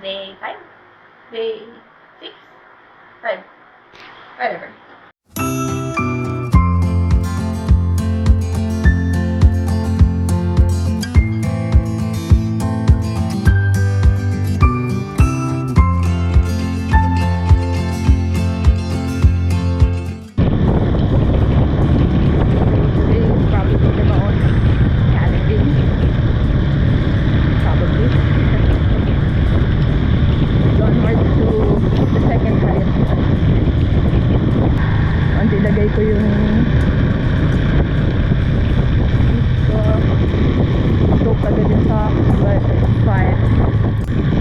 day 5? Day 6? 5. Whatever. Ilagay ko yung scope agad din sa but fine.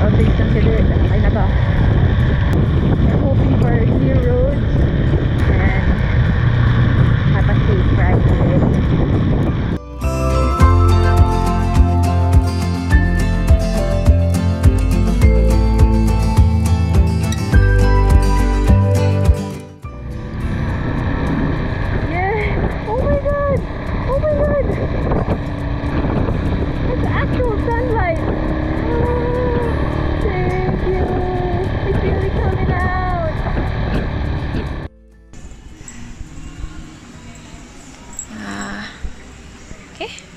All things considered, okay na ba? I'm hoping for clear roads and have a safe ride today.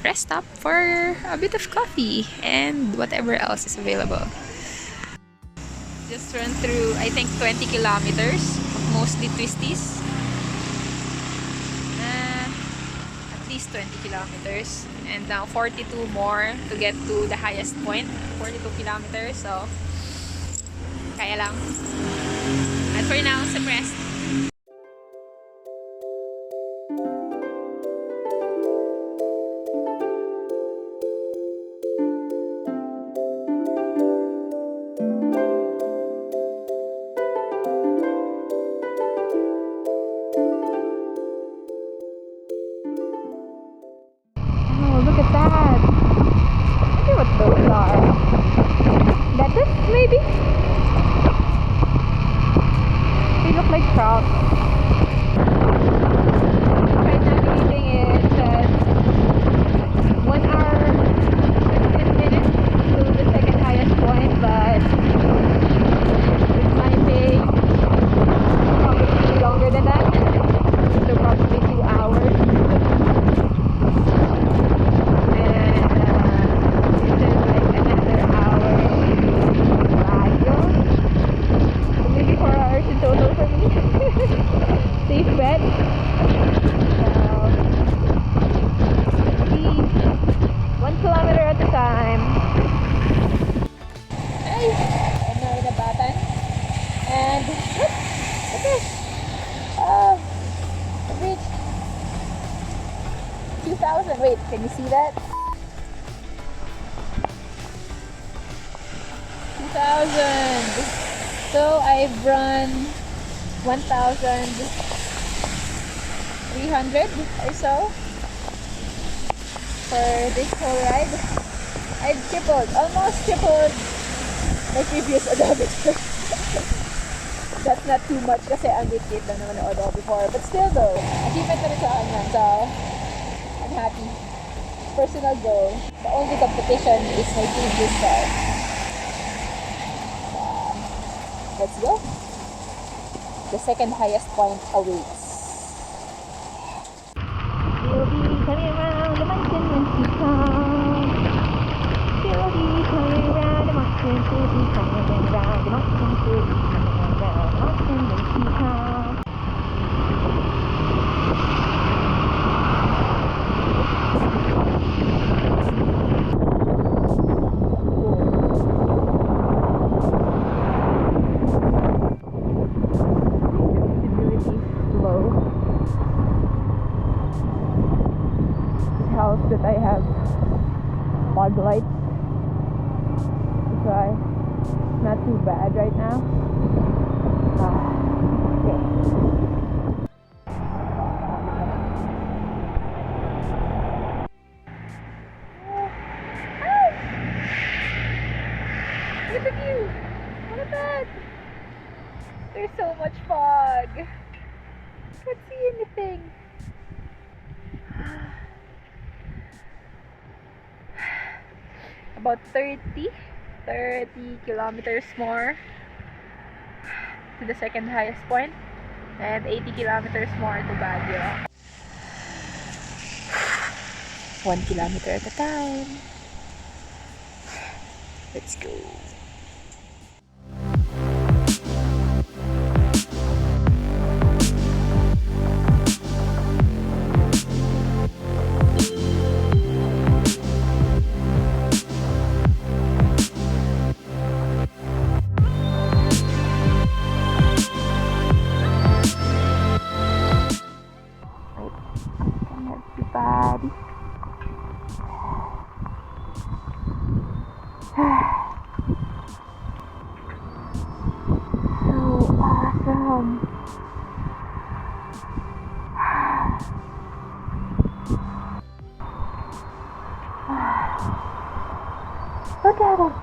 Rest stop for a bit of coffee and whatever else is available. Just run through, I think, 20 kilometers of mostly twisties. At least 20 kilometers. And now 42 more to get to the highest point. 42 kilometers, so kaya lang. And for now, some rest. Look at that. I wonder what those are. Lettuce, maybe? They look like trout. Right now, the eating is 1 hour 15 minutes to the second highest point, but with my pace, probably longer than that. So probably 2 hours. Safe bet. So, see, 1 kilometer at a time. Hey, I'm now in a batan. And look, the fish. I've reached 2,000. Wait, can you see that? 2,000. So I've run 1,300 or so for this whole ride. I've almost tripled my previous odometer. That's not too much kasi ang liit lang naman ang odo before. But still though, achievement na rin sa akin yan. So, I'm happy. Personal goal. The only competition is my previous car. Let's go. The second highest point awaits. We'll be coming around the mountain when she comes. We'll be coming around the mountain. We'll be coming around the mountain. We'll be coming around the mountain when she comes. That I have fog lights, so it's not too bad right now. Okay. Look at the view! Look at that! There's so much fog. Can't see anything. About 30 30 kilometers more to the second highest point and 80 kilometers more to Baguio. 1 kilometer at a time. Let's go. Everybody. So awesome. Look at it.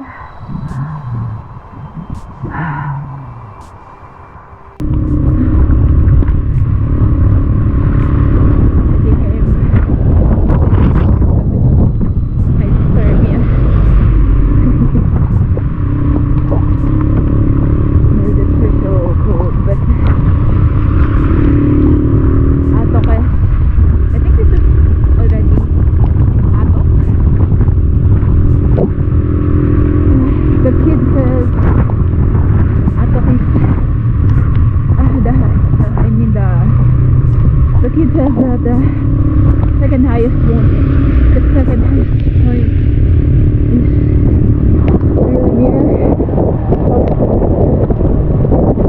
Second highest point. The second highest point is really near.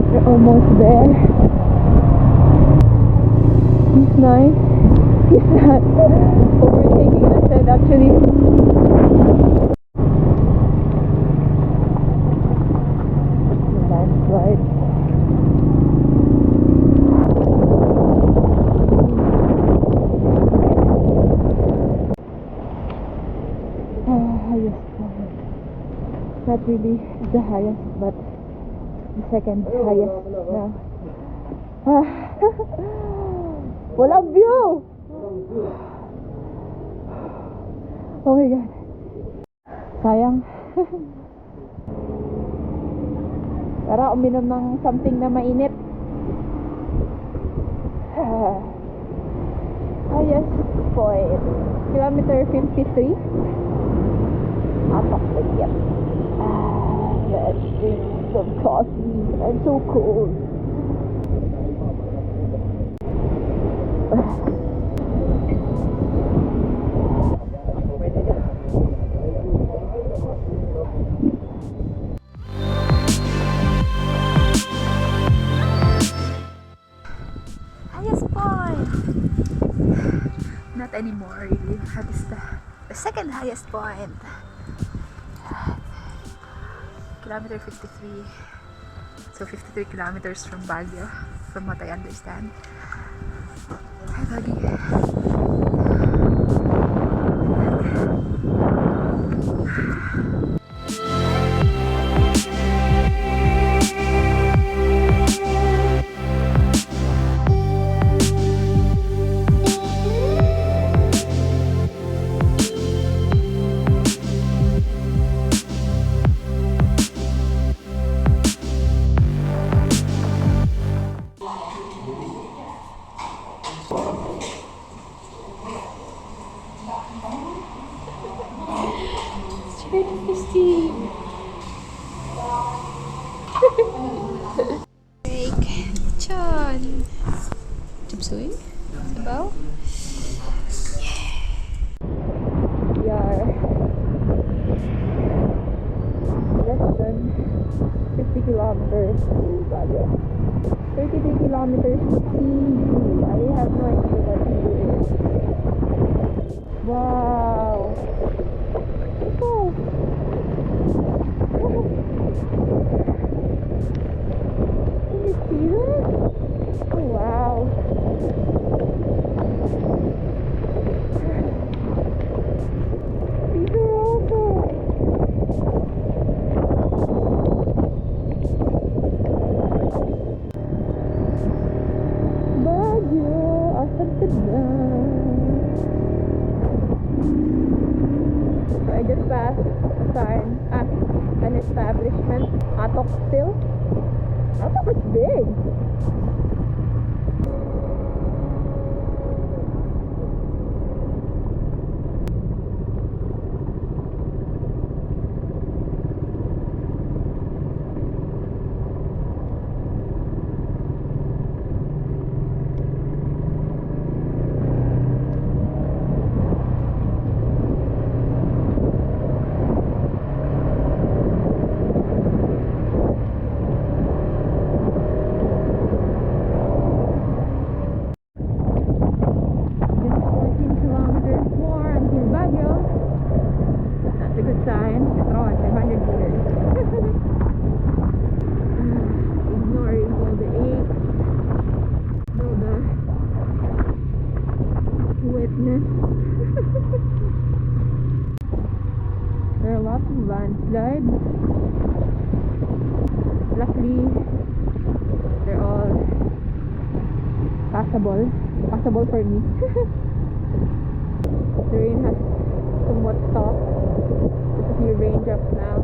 We're almost there. He's nice. He's not overtaking us and actually the landslide. Not really the highest, but the second highest now. Walang view! Oh my god. Sayang. Tara, uminom ng something na mainit. Highest point. Kilometer 53. Apak lagi. Let's drink some coffee. I'm so cold. Highest point. Not anymore, really. That is the second highest point. Kilometer 53. So 53 kilometers from Baguio, from what I understand. Hi, doggy. Chubsuy? Sabaw? We are less than 50 kilometers to Baguio. 33 kilometers to Cebu. I have no idea what Cebu is. Wow! Oh. Can you see that? Oh, wow. These are awesome. Baguio, asal ka na? So I just passed a sign, an establishment. Atok still. Atok is big. There are lots of landslides. Luckily, they're all passable for me. The rain has somewhat stopped. There's a few raindrops now.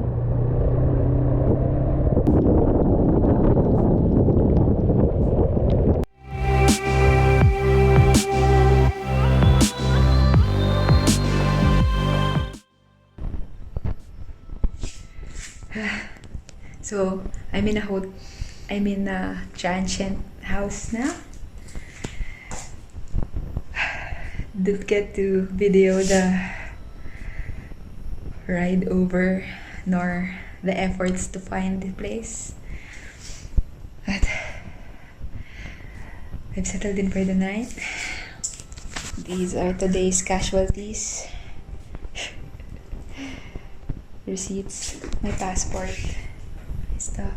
So I'm in a transient house now. Didn't get to video the ride over nor the efforts to find the place, but I've settled in for the night. These are today's casualties. Receipts, my passport, my stuff.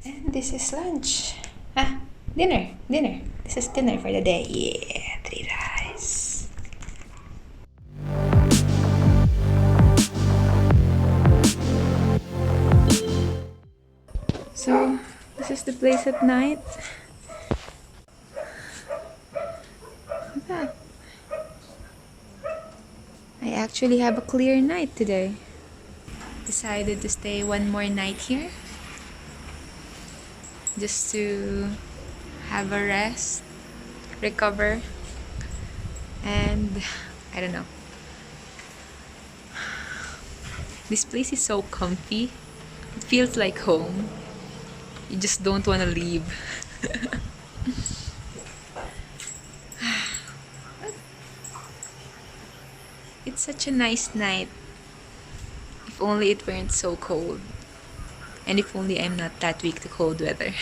And this is lunch. Dinner. This is dinner for the day. Yeah, 3 rice. So, this is the place at night. Look at that. I actually have a clear night today. Decided to stay one more night here. Just to have a rest, recover, and I don't know. This place is so comfy. It feels like home. You just don't want to leave. It's such a nice night. If only it weren't so cold. And if only I'm not that weak to cold weather.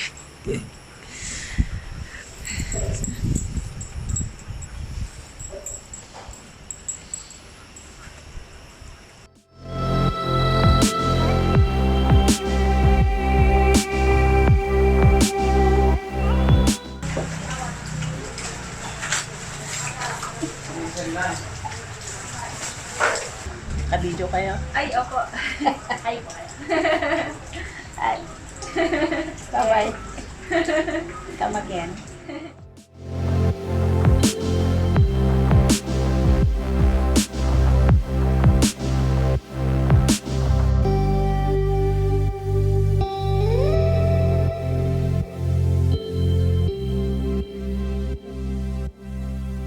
Ka-video kayo? Ay, opo. Ay po kayo. Ay. Bye-bye. Come again.